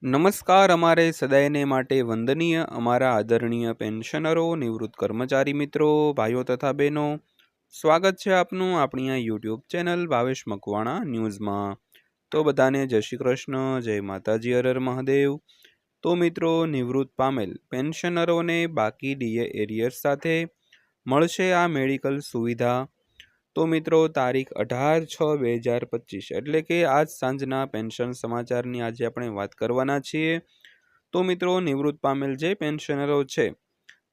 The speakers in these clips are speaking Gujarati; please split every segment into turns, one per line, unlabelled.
નમસ્કાર અમારે સદાયને માટે વંદનીય અમારા આદરણીય પેન્શનરો નિવૃત્ત કર્મચારી મિત્રો ભાઈઓ તથા બહેનો સ્વાગત છે આપનું આપણી આ યુટ્યુબ ચેનલ ભાવેશ મકવાણા ન્યૂઝમાં। તો બધાને જય શ્રી કૃષ્ણ, જય માતાજી, હર મહાદેવ। તો મિત્રો, નિવૃત્ત પામેલ પેન્શનરોને બાકી ડીએ એરિયર્સ સાથે મળશે આ મેડિકલ સુવિધા। તો મિત્રો, તારીખ 18/6/2025 એટલે કે આજ સાંજના પેન્શન સમાચારની આજે આપણે વાત કરવાના છીએ। તો મિત્રો, નિવૃત્ત પામેલ જે પેન્શનરો છે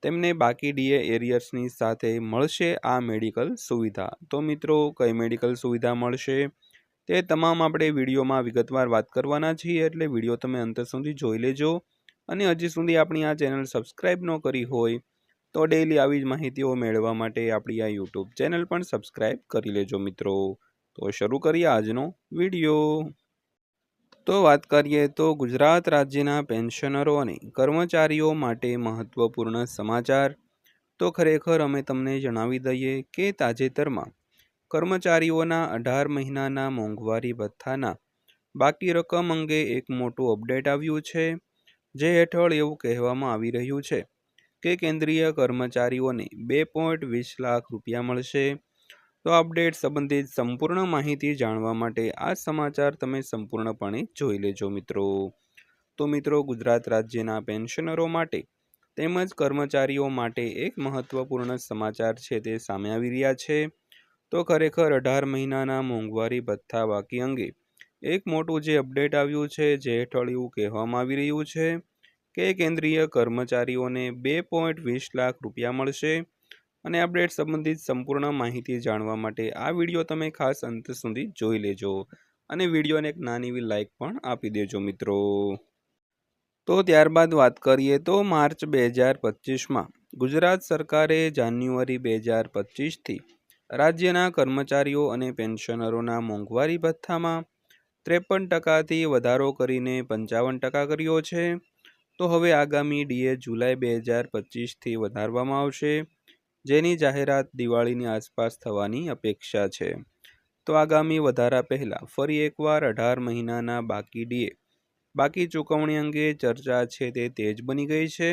તેમને બાકી ડીએ એરિયર્સની સાથે મળશે આ મેડિકલ સુવિધા। તો મિત્રો, કઈ મેડિકલ સુવિધા મળશે તે તમામ આપણે વિડીયોમાં વિગતવાર વાત કરવાના છીએ, એટલે વિડીયો તમે અંત સુધી જોઈ લેજો। અને હજી સુધી આપણી આ ચેનલ સબસ્ક્રાઈબ ન કરી હોય તો ડેઈલી આવી જ માહિતીઓ મેળવવા માટે આપણી આ યુટ્યુબ ચેનલ પણ સબસ્ક્રાઈબ કરી લેજો મિત્રો। તો શરૂ કરીએ આજનો વિડીયો। તો વાત કરીએ તો ગુજરાત રાજ્યના પેન્શનરો અને કર્મચારીઓ માટે મહત્વપૂર્ણ સમાચાર। તો ખરેખર અમે તમને જણાવી દઈએ કે તાજેતરમાં કર્મચારીઓના 18 મહિનાના મોંઘવારી ભથ્થાના બાકી રકમ અંગે એક મોટું અપડેટ આવ્યું છે, જે હેઠળ એવું કહેવામાં આવી રહ્યું છે કે કેન્દ્રીય કર્મચારીઓને 2.20 લાખ રૂપિયા મળશે। તો અપડેટ સંબંધિત સંપૂર્ણ માહિતી જાણવા માટે આ સમાચાર તમે સંપૂર્ણપણે જોઈ લેજો મિત્રો। તો મિત્રો, ગુજરાત રાજ્યના પેન્શનરો માટે તેમજ કર્મચારીઓ માટે એક મહત્વપૂર્ણ સમાચાર છે તે સામે આવી રહ્યા છે। તો ખરેખર 18 મહિનાના મોંઘવારી ભથ્થા બાકી અંગે એક મોટું જે અપડેટ આવ્યું છે, જે હેઠળ એવું કહેવામાં આવી રહ્યું છે કે કેન્દ્રીય કર્મચારીઓને 2.20 લાખ રૂપિયા મળશે। અને અપડેટ સંબંધિત સંપૂર્ણ માહિતી જાણવા માટે આ વિડીયો તમે ખાસ અંત સુધી જોઈ લેજો અને વિડીયોને એક નાની એવી લાઈક પણ આપી દેજો મિત્રો। તો ત્યારબાદ વાત કરીએ તો માર્ચ 2025માં ગુજરાત સરકારે જાન્યુઆરી 2025થી રાજ્યના કર્મચારીઓ અને પેન્શનરોના મોંઘવારી ભથ્થામાં 53%થી વધારો કરીને 55% કર્યો છે। તો હવે આગામી ડીએ જુલાઈ 2025થી વધારવામાં આવશે, જેની જાહેરાત દિવાળીની આસપાસ થવાની અપેક્ષા છે। તો આગામી વધારા પહેલાં ફરી એકવાર 18 મહિનાના બાકી ડીએ બાકી ચૂકવણી અંગે ચર્ચા છે તે તેજ બની ગઈ છે।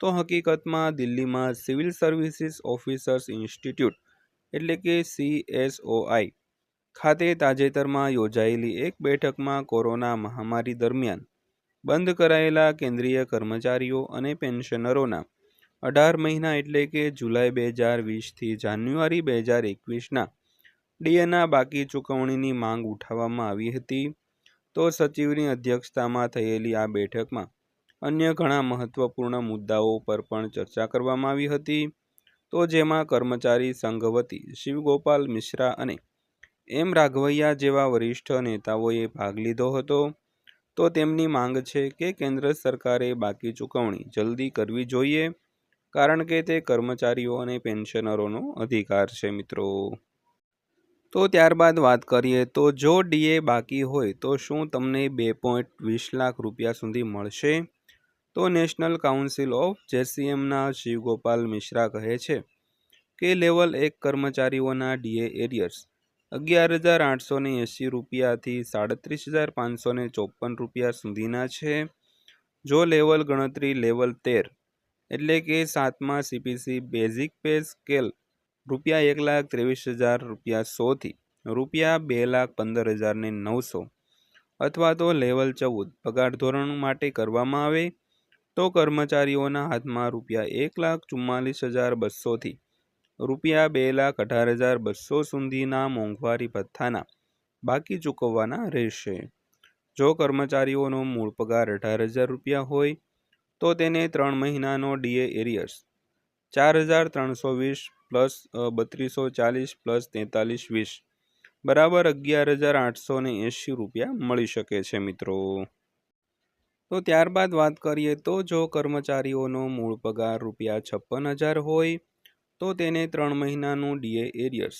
તો હકીકતમાં દિલ્હીમાં સિવિલ સર્વિસીસ ઓફિસર્સ ઇન્સ્ટિટ્યૂટ એટલે કે CSOI ખાતે તાજેતરમાં યોજાયેલી એક બેઠકમાં કોરોના મહામારી દરમિયાન બંધ કરાયેલા કેન્દ્રીય કર્મચારીઓ અને પેન્શનરોના 18 મહિના એટલે કે જુલાઈ 2020થી જાન્યુઆરી 2021ના ડીએના બાકી ચૂકવણીની માંગ ઉઠાવવામાં આવી હતી। તો સચિવની અધ્યક્ષતામાં થયેલી આ બેઠકમાં અન્ય ઘણા મહત્વપૂર્ણ મુદ્દાઓ પર પણ ચર્ચા કરવામાં આવી હતી। તો જેમાં કર્મચારી સંઘ વતી શિવગોપાલ મિશ્રા અને એમ રાઘવૈયા જેવા વરિષ્ઠ નેતાઓએ ભાગ લીધો હતો। તો તેમની માંગ છે કે કેન્દ્ર સરકારે બાકી ચૂકવણી જલ્દી કરવી જોઈએ, કારણ કે તે કર્મચારીઓ અને પેન્શનરોનો અધિકાર છે મિત્રો। તો ત્યારબાદ વાત કરીએ તો જો ડીએ બાકી હોય તો શું તમને 2.20 લાખ રૂપિયા સુધી મળશે? તો નેશનલ કાઉન્સિલ ઓફ JCMના શિવગોપાલ મિશ્રા કહે છે કે લેવલ 1 કર્મચારીઓના ડીએ એરિયર્સ 11,880 રૂપિયાથી 37,554 રૂપિયા સુધીના છે। જો લેવલ ગણતરી લેવલ 13 એટલે કે 7મા CPC બેઝિક પે સ્કેલ રૂપિયા 1,23,000 રૂપિયા 100થી રૂપિયા 2,15,900 અથવા તો લેવલ 14 પગાર ધોરણ માટે કરવામાં આવે તો કર્મચારીઓના હાથમાં રૂપિયા 1,44,200થી રૂપિયા 2,18,200 સુધીના મોંઘવારી ભથ્થાના બાકી ચૂકવવાના રહેશે। જો કર્મચારીઓનો મૂળ પગાર 18,000 રૂપિયા હોય તો તેને 3 મહિનાનો ડીએ એરિયર્સ 4,320 પ્લસ 3,240 પ્લસ 43,20 બરાબર 11,880 રૂપિયા મળી શકે છે મિત્રો। તો ત્યારબાદ વાત કરીએ તો જો કર્મચારીઓનો મૂળ પગાર રૂપિયા 56,000 હોય તો તેને 3 મહિનાનું ડીએ એરિયર્સ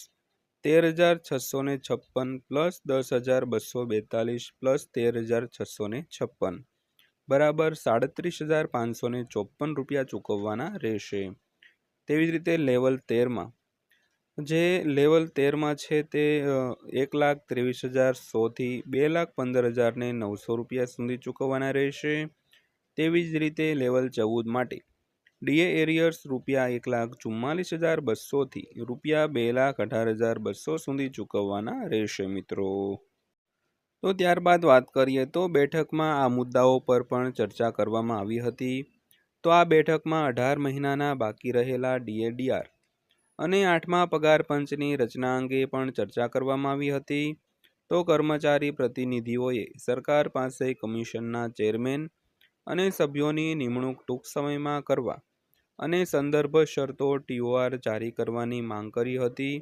13,656 પ્લસ 10,242 પ્લસ 13,656 બરાબર 37,554 રૂપિયા ચૂકવવાના રહેશે। તેવી જ રીતે લેવલ 13માં જે લેવલ 13માં છે તે 1,23,100થી 2,15,900 રૂપિયા સુધી ચૂકવવાના રહેશે. તેવી જ રીતે લેવલ 14 માટે ડીએ એરિયર્સ રૂપિયા 1,44,200થી રૂપિયા 2,18,200 સુધી ચૂકવવાના રહેશે મિત્રો. તો ત્યારબાદ વાત કરીએ તો બેઠકમાં આ મુદ્દાઓ પર પણ ચર્ચા કરવામાં આવી હતી. તો આ બેઠકમાં 18 મહિનાના બાકી રહેલા ડીએડીઆર અને 8મા પગાર પંચની રચના અંગે પણ ચર્ચા કરવામાં આવી હતી. તો કર્મચારી પ્રતિનિધિઓએ સરકાર પાસે કમિશનના ચેરમેન અને સભ્યોની નિમણૂક ટૂંક સમયમાં કરવા અને સંદર્ભ શરતો ટીઓઆર જારી કરવાની માંગ કરી હતી.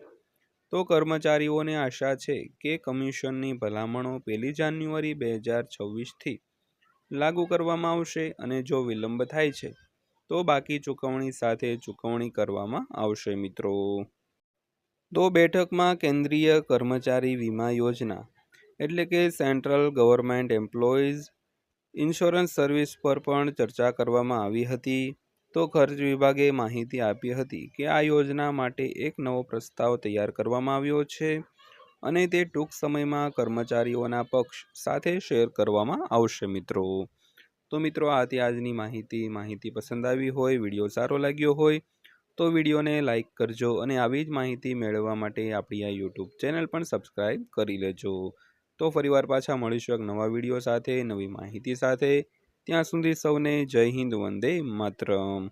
તો કર્મચારીઓને આશા છે કે કમિશનની ભલામણો 1 જાન્યુઆરી 2026થી લાગુ કરવામાં આવશે અને જો વિલંબ થાય છે તો બાકી ચૂકવણી સાથે ચૂકવણી કરવામાં આવશે મિત્રો. તો બેઠકમાં કેન્દ્રીય કર્મચારી વીમા યોજના એટલે કે central government employees insurance service પર પણ ચર્ચા કરવામાં આવી હતી. તો ખર્ચ વિભાગે માહિતી આપી હતી કે આ યોજના માટે એક નવો પ્રસ્તાવ તૈયાર કરવામાં આવ્યો છે અને તે ટૂંક સમયમાં કર્મચારીઓના પક્ષ સાથે શેર કરવામાં આવશે મિત્રો. તો મિત્રો આ હતી આજની માહિતી પસંદ આવી હોય, વિડીયો સારો લાગ્યો હોય તો વિડીયોને લાઇક કરજો અને આવી જ માહિતી મેળવવા માટે આપણી આ યુટ્યુબ ચેનલ પણ સબસ્ક્રાઈબ કરી લેજો. તો ફરીવાર પાછા મળીશું એક નવા વિડીયો સાથે, નવી માહિતી સાથે. ત્યાં સુધી સૌને જય હિન્દ, વંદે માતરમ.